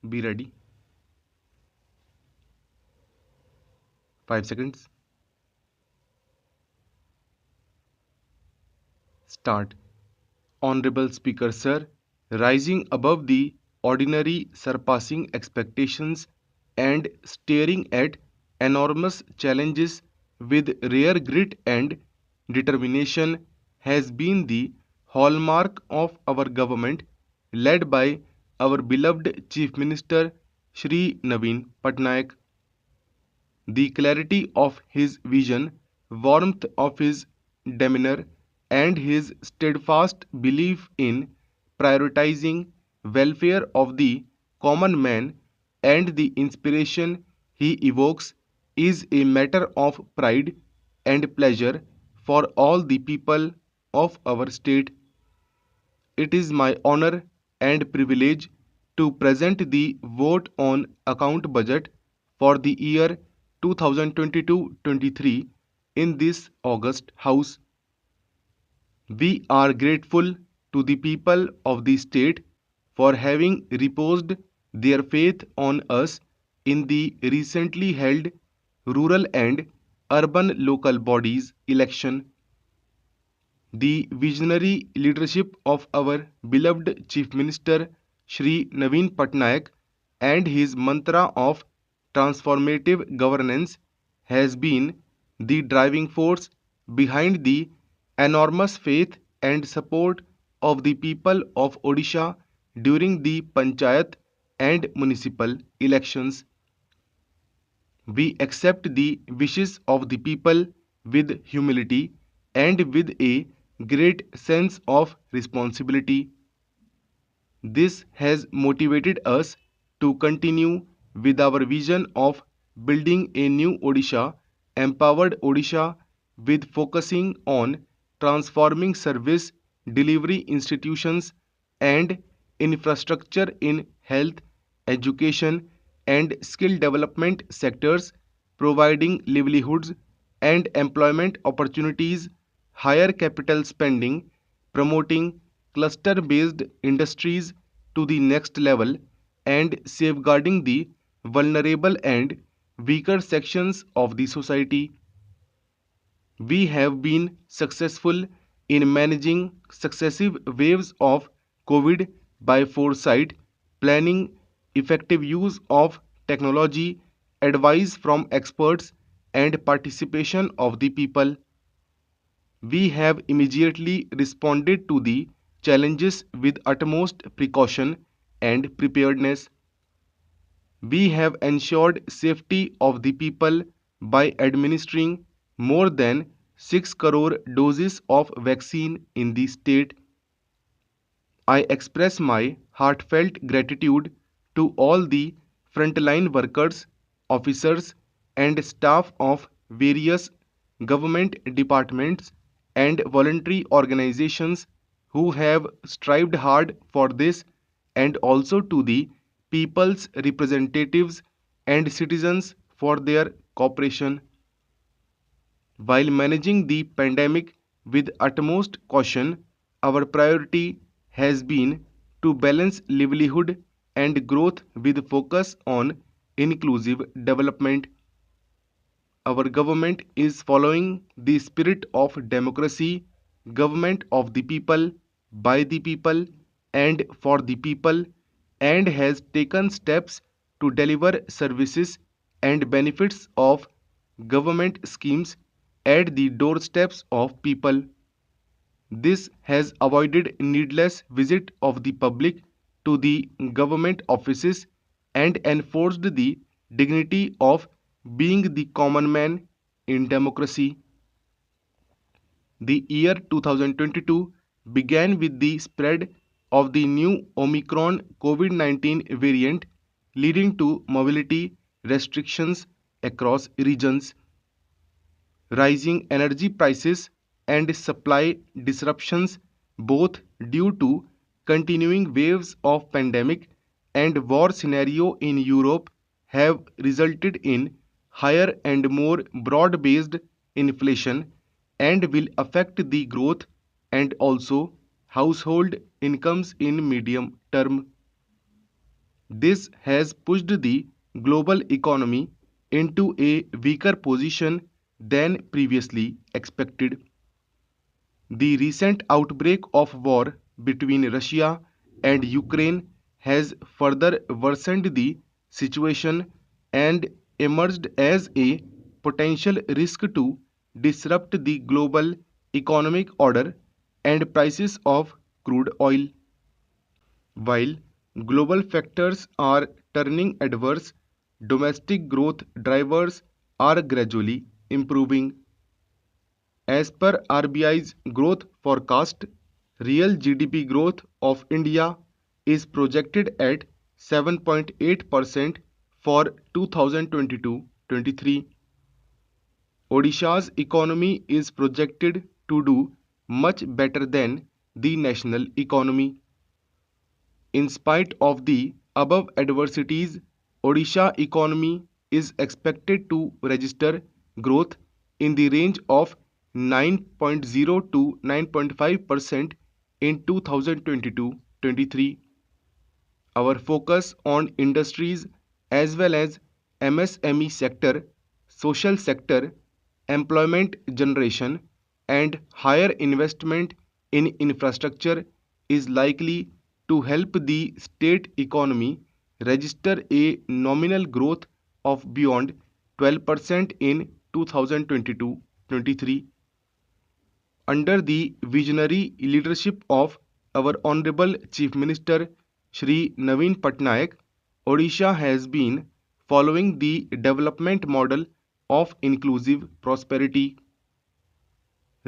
Be ready. 5 seconds. Start. Honorable Speaker, Sir, rising above the ordinary, surpassing expectations, and staring at enormous challenges with rare grit and determination has been the hallmark of our government, led by our beloved Chief Minister Shri Naveen Patnaik. The clarity of his vision, warmth of his demeanor, and his steadfast belief in prioritizing welfare of the common man and the inspiration he evokes is a matter of pride and pleasure for all the people of our state. It is my honor and privilege to present the vote on account budget for the year 2022-23 in this August House. We are grateful to the people of the state for having reposed their faith on us in the recently held rural and urban local bodies election. The visionary leadership of our beloved Chief Minister Shri Naveen Patnaik and his mantra of transformative governance has been the driving force behind the enormous faith and support of the people of Odisha during the Panchayat and municipal elections. We accept the wishes of the people with humility and with a great sense of responsibility. This has motivated us to continue with our vision of building a new Odisha, empowered Odisha, with focusing on transforming service delivery institutions and infrastructure in health, education, and skill development sectors, providing livelihoods and employment opportunities, higher capital spending, promoting cluster based industries to the next level, and safeguarding the vulnerable and weaker sections of the society. We have been successful in managing successive waves of COVID by foresight, planning, effective use of technology, advice from experts, and participation of the people. We have immediately responded to the challenges with utmost precaution and preparedness. We have ensured safety of the people by administering more than 6 crore doses of vaccine in the state. I express my heartfelt gratitude to all the frontline workers, officers, and staff of various government departments and voluntary organizations who have strived hard for this, and also to the people's representatives and citizens for their cooperation. While managing the pandemic with utmost caution, our priority has been to balance livelihood and growth with focus on inclusive development. Our government is following the spirit of democracy, government of the people, by the people, and for the people, and has taken steps to deliver services and benefits of government schemes at the doorsteps of people. This has avoided needless visit of the public to the government offices and enforced the dignity of being the common man in democracy. The year 2022 began with the spread of the new Omicron COVID-19 variant, leading to mobility restrictions across regions, rising energy prices, and supply disruptions, both due to continuing waves of pandemic and war scenario in Europe, have resulted in higher and more broad-based inflation and will affect the growth and also household incomes in medium term. This has pushed the global economy into a weaker position than previously expected. The recent outbreak of war between Russia and Ukraine has further worsened the situation and emerged as a potential risk to disrupt the global economic order and prices of crude oil. While global factors are turning adverse, domestic growth drivers are gradually improving. As per RBI's growth forecast, real GDP growth of India is projected at 7.8% for 2022-23. Odisha's economy is projected to do much better than the national economy. In spite of the above adversities, Odisha economy is expected to register growth in the range of 9.0 to 9.5% in 2022-23. Our focus on industries as well as MSME sector, social sector, employment generation, and higher investment in infrastructure is likely to help the state economy register a nominal growth of beyond 12% in 2022-23. Under the visionary leadership of our Honorable Chief Minister Shri Naveen Patnaik, Odisha has been following the development model of inclusive prosperity.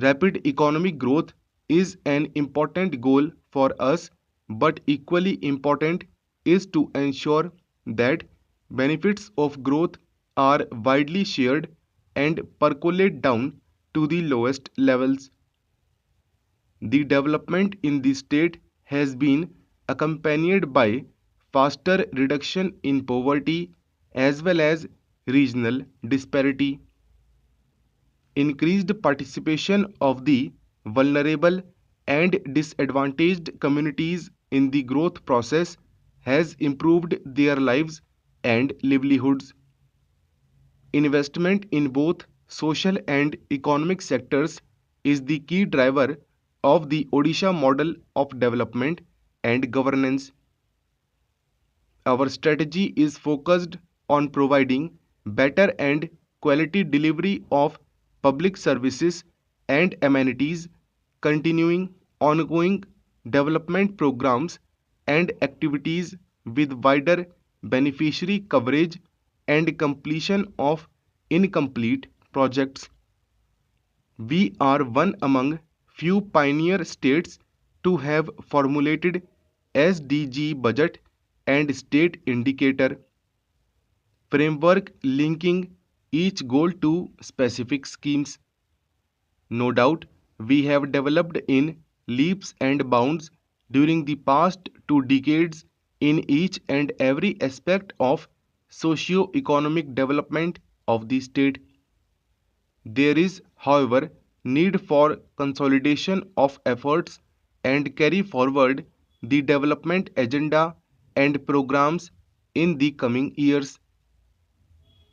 Rapid economic growth is an important goal for us, but equally important is to ensure that benefits of growth are widely shared and percolate down to the lowest levels. The development in the state has been accompanied by faster reduction in poverty as well as regional disparity. Increased participation of the vulnerable and disadvantaged communities in the growth process has improved their lives and livelihoods. Investment in both social and economic sectors is the key driver of the Odisha model of development and governance. Our strategy is focused on providing better and quality delivery of public services and amenities, continuing ongoing development programs and activities with wider beneficiary coverage and completion of incomplete projects. We are one among few pioneer states to have formulated SDG budget and state indicator framework linking each goal to specific schemes. No doubt, we have developed in leaps and bounds during the past 2 decades in each and every aspect of socio-economic development of the state. There is, however, need for consolidation of efforts and carry forward the development agenda and programs in the coming years.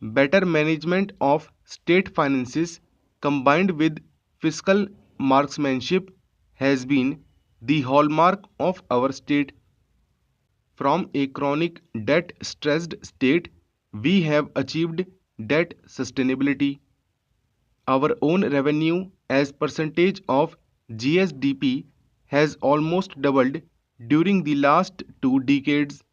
Better management of state finances combined with fiscal marksmanship has been the hallmark of our state. From a chronic debt stressed state, we have achieved debt sustainability. Our own revenue as percentage of GSDP has almost doubled during the last 2 decades.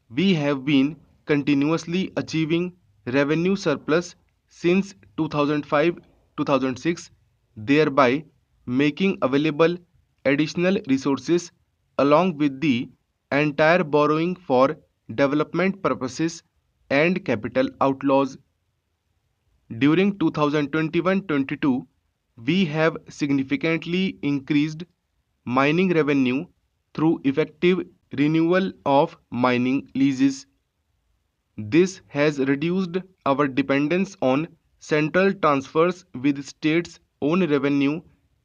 We have been continuously achieving revenue surplus since 2005-2006, thereby making available additional resources along with the entire borrowing for development purposes and capital outlaws. During 2021-22, we have significantly increased mining revenue through effective renewal of mining leases. This has reduced our dependence on central transfers with states' own revenue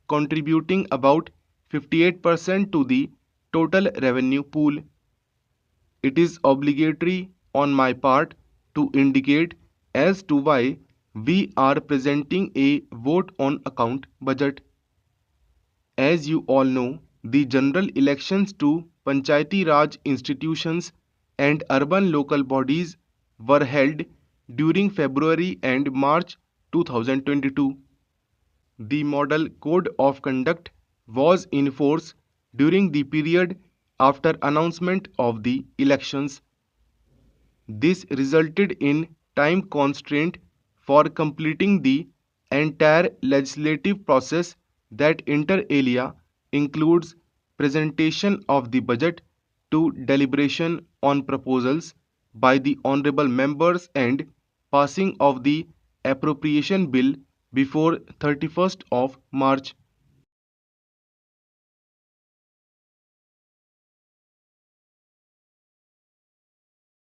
contributing about 58% to the total revenue pool. it is obligatory on my part to indicate as to why we are presenting a vote on account budget. As you all know, the general elections to Panchayati Raj institutions and urban local bodies were held during February and March 2022. The Model Code of Conduct was in force during the period after announcement of the elections. This resulted in time constraint for completing the entire legislative process that inter alia includes presentation of the budget to deliberation on proposals by the honorable members and passing of the appropriation bill before 31st of March.